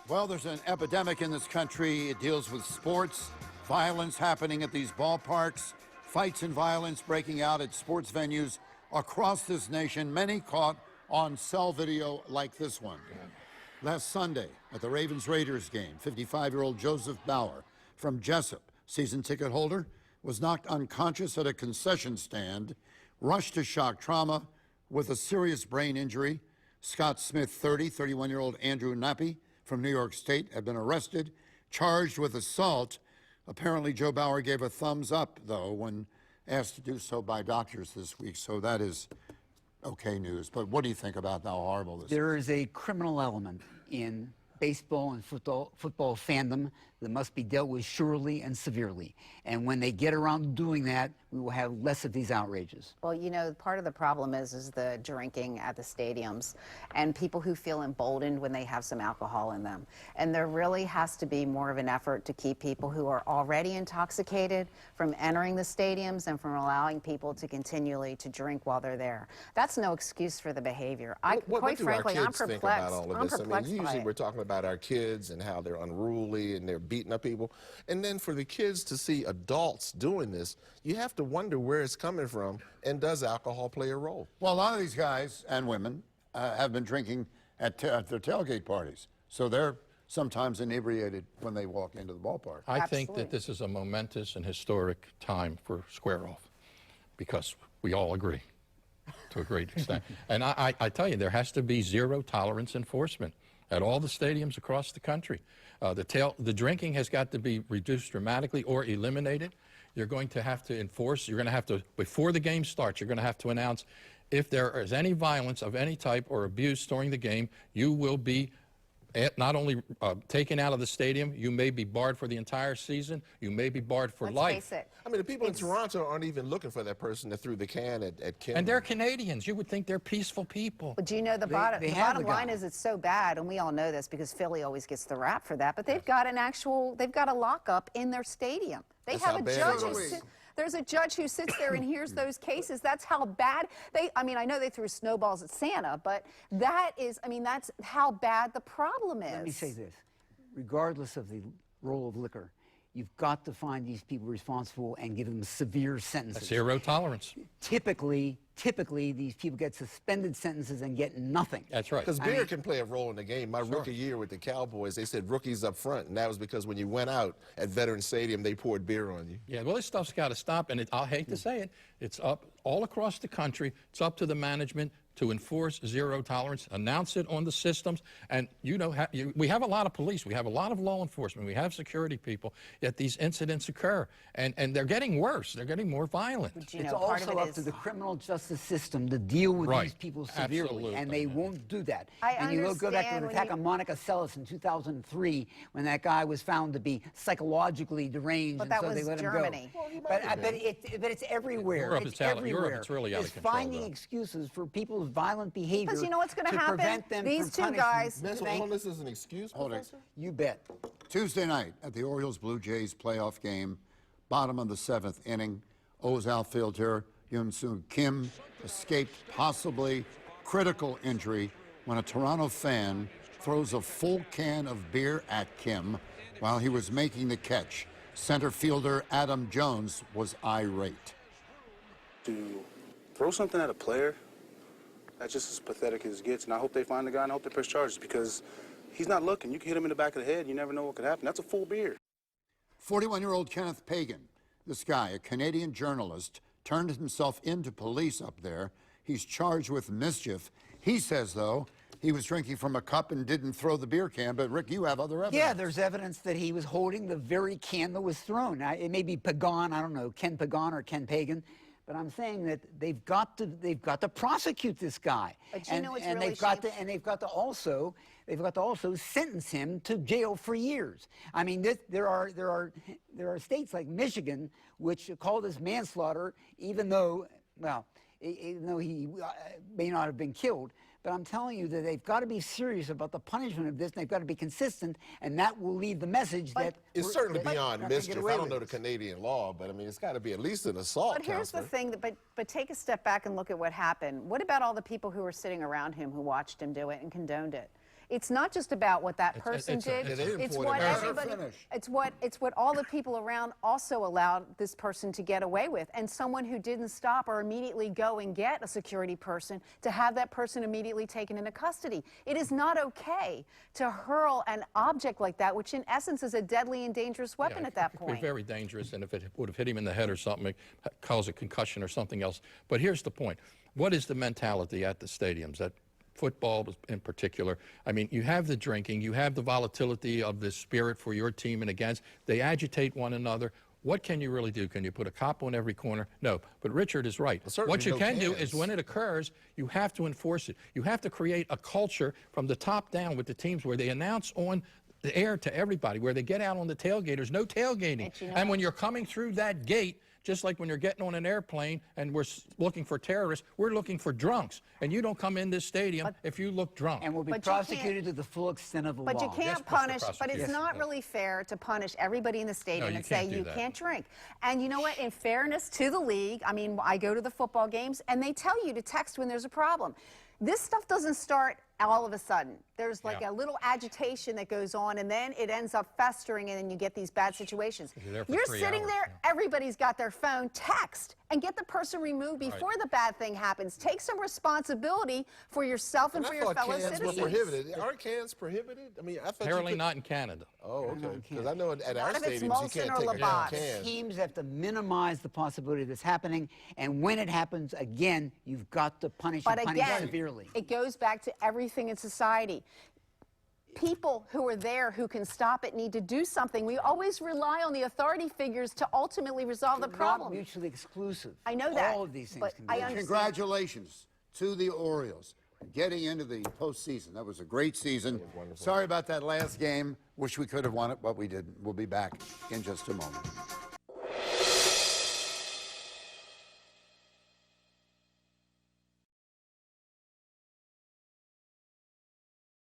Well, there's an epidemic in this country. It deals with sports, violence happening at these ballparks, fights and violence breaking out at sports venues across this nation, many caught on cell video like this one. Last Sunday at the Ravens-Raiders game, 55-year-old Joseph Bauer from Jessup, season ticket holder, was knocked unconscious at a concession stand, rushed to shock trauma with a serious brain injury. Scott Smith, 31-year-old Andrew Nappy from New York State had been arrested, charged with assault. Apparently, Joe Bauer gave a thumbs up, though, when asked to do so by doctors this week. So that is okay news. But what do you think about how horrible this is? There is a criminal element in baseball and football fandom that must be dealt with surely and severely. And when they get around to doing that, we will have less of these outrages. Well, you know, part of the problem is the drinking at the stadiums and people who feel emboldened when they have some alcohol in them. And there really has to be more of an effort to keep people who are already intoxicated from entering the stadiums and from allowing people to continually to drink while they're there. That's no excuse for the behavior. Quite frankly, I'm perplexed. Think about all of this? I mean, usually by we're talking about our kids and how they're unruly and they're beating up people. And then for the kids to see adults doing this, you have to wonder where it's coming from, and does alcohol play a role? Well, a lot of these guys and women have been drinking at their tailgate parties, so they're sometimes inebriated when they walk into the ballpark. I think that this is a momentous and historic time for Square Off, because we all agree to a great extent. And I tell you, there has to be zero tolerance enforcement at all the stadiums across the country. The drinking has got to be reduced dramatically or eliminated. You're going to have to enforce, you're going to have to, before the game starts, you're going to have to announce if there is any violence of any type or abuse during the game, you will be not only taken out of the stadium, you may be barred for the entire season, you may be barred for life. Let's face it. I mean, the people in Toronto aren't even looking for that person that threw the can at Kim. And they're Canadians. You would think they're peaceful people. But do you know the bottom line is it's so bad, and we all know this because Philly always gets the rap for that, but they've got they've got a lockup in their stadium. They have a judge there's a judge who sits there and hears those cases. That's how bad I mean, I know they threw snowballs at Santa, but that is, I mean, that's how bad the problem is. Let me say this. Regardless of the role of liquor, you've got to find these people responsible and give them severe sentences. Zero tolerance. Typically, these people get suspended sentences and get nothing. That's right. Because beer can play a role in the game. My rookie year with the Cowboys, they said rookies up front, and that was because when you went out at Veterans Stadium, they poured beer on you. Yeah, well, this stuff's got to stop, and I hate to say it, it's up all across the country. It's up to the management to enforce zero tolerance, announce it on the systems, and you know, we have a lot of police, we have a lot of law enforcement, we have security people, yet these incidents occur, and they're getting worse, they're getting more violent. It's also up to the criminal justice system to deal with these people severely, Absolutely. And they won't do that. And you go back to the attack on Monica Seles in 2003, when that guy was found to be psychologically deranged, but and that so was they let Germany. him go. But it's everywhere. It's everywhere. It's really out of control, finding excuses for people's violent behavior. Because you know what's going to happen? Prevent them These from two guys. All this is an excuse, Professor? You bet. Tuesday night at the Orioles-Blue Jays playoff game, bottom of the 7th inning, O's outfielder Yoon-Soo Kim escaped possibly critical injury when a Toronto fan throws a full can of beer at Kim while he was making the catch. Center fielder Adam Jones was irate. To throw something at a player, that's just as pathetic as it gets, and I hope they find the guy and I hope they press charges because he's not looking. You can hit him in the back of the head. You never know what could happen. That's a full beer. 41-year-old Kenneth Pagan, this guy, a Canadian journalist, turned himself into police up there. He's charged with mischief. He says, though, he was drinking from a cup and didn't throw the beer can. But, Rick, you have other evidence. Yeah, there's evidence that he was holding the very can that was thrown. Now, it may be Pagan, I don't know, Ken Pagan or Ken Pagan. But I'm saying that they've got to prosecute this guy, But you know what's really they've got to also sentence him to jail for years. I mean, there are states like Michigan which call this manslaughter, even though he may not have been killed. But I'm telling you that they've got to be serious about the punishment of this, and they've got to be consistent, and that will lead the message that it's certainly beyond mischief. I don't know the Canadian law, but I mean, it's got to be at least an assault. But here's the thing, but take a step back and look at what happened. What about all the people who were sitting around him who watched him do it and condoned it? it's not just about what that person did. It's what everybody. It's what all the people around also allowed this person to get away with. And someone who didn't stop or immediately go and get a security person, to have that person immediately taken into custody. It is not okay to hurl an object like that, which in essence is a deadly and dangerous weapon at that point. It could be very dangerous, and if it would have hit him in the head or something, it cause a concussion or something else. But here's the point. What is the mentality at the stadiums? That football in particular, I mean, you have the drinking, you have the volatility of the spirit for your team and against. They agitate one another. What can you really do? Can you put a cop on every corner? No. But Richard is right. What you can do is when it occurs, you have to enforce it. You have to create a culture from the top down with the teams where they announce on the air to everybody, where they get out on the tailgaters, no tailgating. And when you're coming through that gate, just like when you're getting on an airplane and we're looking for terrorists, we're looking for drunks. And you don't come in this stadium if you look drunk. And will be prosecuted to the full extent of the law. But you can't punish, but it's not really fair to punish everybody in the stadium and say you can't drink. And you know what, in fairness to the league, I mean, I go to the football games and they tell you to text when there's a problem. This stuff doesn't start all of a sudden. There's like a little agitation that goes on, and then it ends up festering, and then you get these bad situations. You're sitting there, everybody's got their phone, text, and get the person removed before the bad thing happens. Take some responsibility for yourself and for your fellow citizens. Were prohibited. Aren't cans prohibited? I mean, I thought apparently not in Canada. Oh, okay. Because I know at our stadiums you can't take a can. Teams have to minimize the possibility of this happening, and when it happens again, you've got to punish severely. It goes back to everything in society. People who are there who can stop it need to do something. We always rely on the authority figures to ultimately resolve the problem. Not mutually exclusive. I know that. All of these things can be. I understand. Congratulations to the Orioles getting into the postseason. That was a great season. Sorry about that last game. Wish we could have won it, but we didn't. We'll be back in just a moment.